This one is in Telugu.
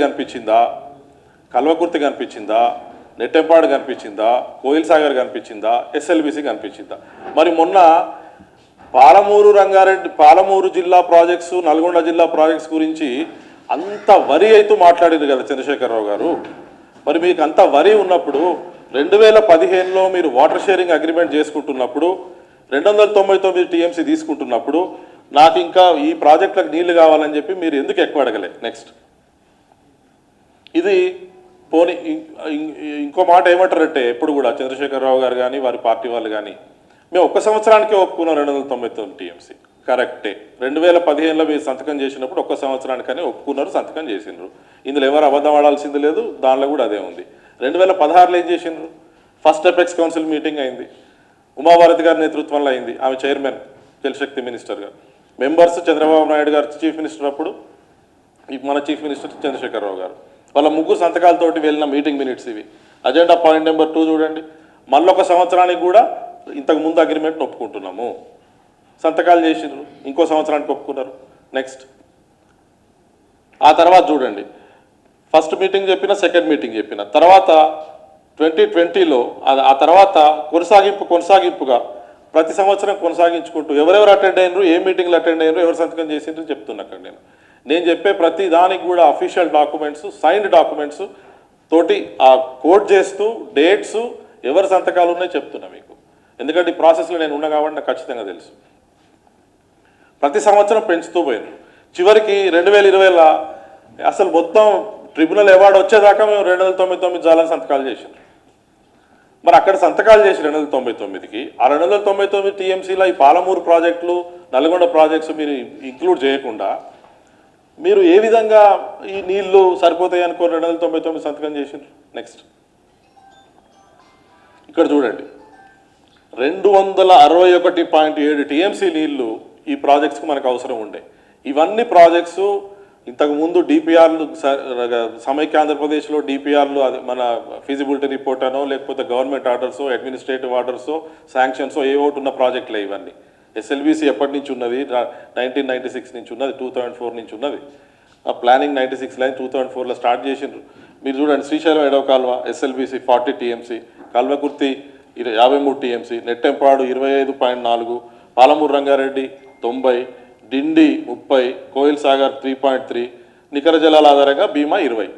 కనిపించిందా, కల్వకుర్తి కనిపించిందా, నెట్టెంపాడు కనిపించిందా, కోయిల్ సాగర్ కనిపించిందా, ఎస్ఎల్బిసి కనిపించిందా? మరి మొన్న పాలమూరు రంగారెడ్డి పాలమూరు జిల్లా ప్రాజెక్ట్స్, నల్గొండ జిల్లా ప్రాజెక్ట్స్ గురించి అంత వరి అయితే మాట్లాడింది కదా చంద్రశేఖరరావు గారు. మరి మీకు అంత వరి ఉన్నప్పుడు 2015లో మీరు వాటర్ షేరింగ్ అగ్రిమెంట్ చేసుకుంటున్నప్పుడు 299 టీఎంసీ తీసుకుంటున్నప్పుడు నాకు ఇంకా ఈ ప్రాజెక్టులకు నీళ్లు కావాలని చెప్పి మీరు ఎందుకు ఎక్కువ అడగలే? నెక్స్ట్ ఇది పోనీ ఇంకో మాట ఏమంటారంటే ఎప్పుడు కూడా చంద్రశేఖరరావు గారు కానీ వారి పార్టీ వాళ్ళు కానీ మేము ఒక్క సంవత్సరానికే ఒప్పుకున్నాం 299 టీఎంసీ. కరెక్టే, 2015లో మీరు సంతకం చేసినప్పుడు ఒక్క సంవత్సరానికనే ఒప్పుకున్నారు, సంతకం చేసినారు. ఇందులో ఎవరు అబద్ధం ఆడాల్సింది లేదు, దానిలో కూడా అదే ఉంది. 2016లో ఏం చేసినారు? ఫస్ట్ ఎపెక్స్ కౌన్సిల్ మీటింగ్ అయింది, ఉమాభారతి గారి నేతృత్వంలో అయింది. ఆమె చైర్మన్, జలశక్తి మినిస్టర్గా. మెంబర్స్ చంద్రబాబు నాయుడు గారు చీఫ్ మినిస్టర్, అప్పుడు మన చీఫ్ మినిస్టర్ చంద్రశేఖరరావు గారు. వాళ్ళ ముగ్గురు సంతకాలతోటి వెళ్ళిన మీటింగ్ మినిట్స్ ఇవి. అజెండా పాయింట్ నెంబర్ 2 చూడండి. మళ్ళొక సంవత్సరానికి కూడా ఇంతకు ముందు అగ్రిమెంట్ ఒప్పుకుంటున్నాము, సంతకాలు చేసినారు, ఇంకో సంవత్సరానికి ఒప్పుకున్నారు. నెక్స్ట్ ఆ తర్వాత చూడండి, ఫస్ట్ మీటింగ్ చెప్పిన, సెకండ్ మీటింగ్ చెప్పిన తర్వాత 2020లో ఆ తర్వాత కొనసాగింపుగా ప్రతి సంవత్సరం కొనసాగించుకుంటూ ఎవరెవరు అటెండ్ అయినారు, ఏ మీటింగ్లు అటెండ్ అయినారు, ఎవరు సంతకం చేసిండ్రు చెప్తున్నా. అక్కడ నేను చెప్పే ప్రతి దానికి కూడా అఫీషియల్ డాక్యుమెంట్స్, సైన్డ్ డాక్యుమెంట్స్ తోటి ఆ కోట్ చేస్తూ డేట్స్, ఎవరి సంతకాలు ఉన్నాయో చెప్తున్నా మీకు. ఎందుకంటే ఈ ప్రాసెస్లో నేను ఉన్నా కాబట్టి నాకు ఖచ్చితంగా తెలుసు. ప్రతి సంవత్సరం పెంచుతూ పోయాను. చివరికి 2020లో అసలు మొత్తం ట్రిబ్యునల్ అవార్డు వచ్చేదాకా మేము 299 జాలని సంతకాలు చేసాం. మరి అక్కడ సంతకాలు చేసి 299కి ఆ 299 టీఎంసీలో ఈ పాలమూరు ప్రాజెక్టులు, నల్గొండ ప్రాజెక్ట్స్ మీరు ఇంక్లూడ్ చేయకుండా మీరు ఏ విధంగా ఈ నీళ్లు సరిపోతాయి అనుకో 299 సంతకం చేసిండ్రు? నెక్స్ట్ ఇక్కడ చూడండి, 261.7 టీఎంసీ నీళ్లు ఈ ప్రాజెక్ట్స్కి మనకు అవసరం ఉండే. ఇవన్నీ ప్రాజెక్ట్స్ ఇంతకుముందు డిపిఆర్లు, సమైక్య ఆంధ్రప్రదేశ్లో డిపిఆర్లు, అది మన ఫీజిబిలిటీ రిపోర్ట్ అనో లేకపోతే గవర్నమెంట్ ఆర్డర్సో, అడ్మినిస్ట్రేటివ్ ఆర్డర్సో, శాంక్షన్సో ఏ ఒకటి ఉన్న ప్రాజెక్టులే ఇవన్నీ. ఎస్ఎల్బిసి ఎప్పటి నుంచి ఉన్నది? 1996 నుంచి ఉన్నది, 2004 నుంచి ఉన్నది. ఆ ప్లానింగ్ 96 లైన్ 2004లో స్టార్ట్ చేసిండ్రు. మీరు చూడండి, శ్రీశైలం ఎడవ కాలువ SLBC 40 TMC, Kalwakurthy 53 TMC, Nettempadu 25.4, Palamuru Rangareddy 90, డిండి 30, కోయిల్ సాగర్ 3.3, నికర జలాల ఆధారంగా భీమా 20.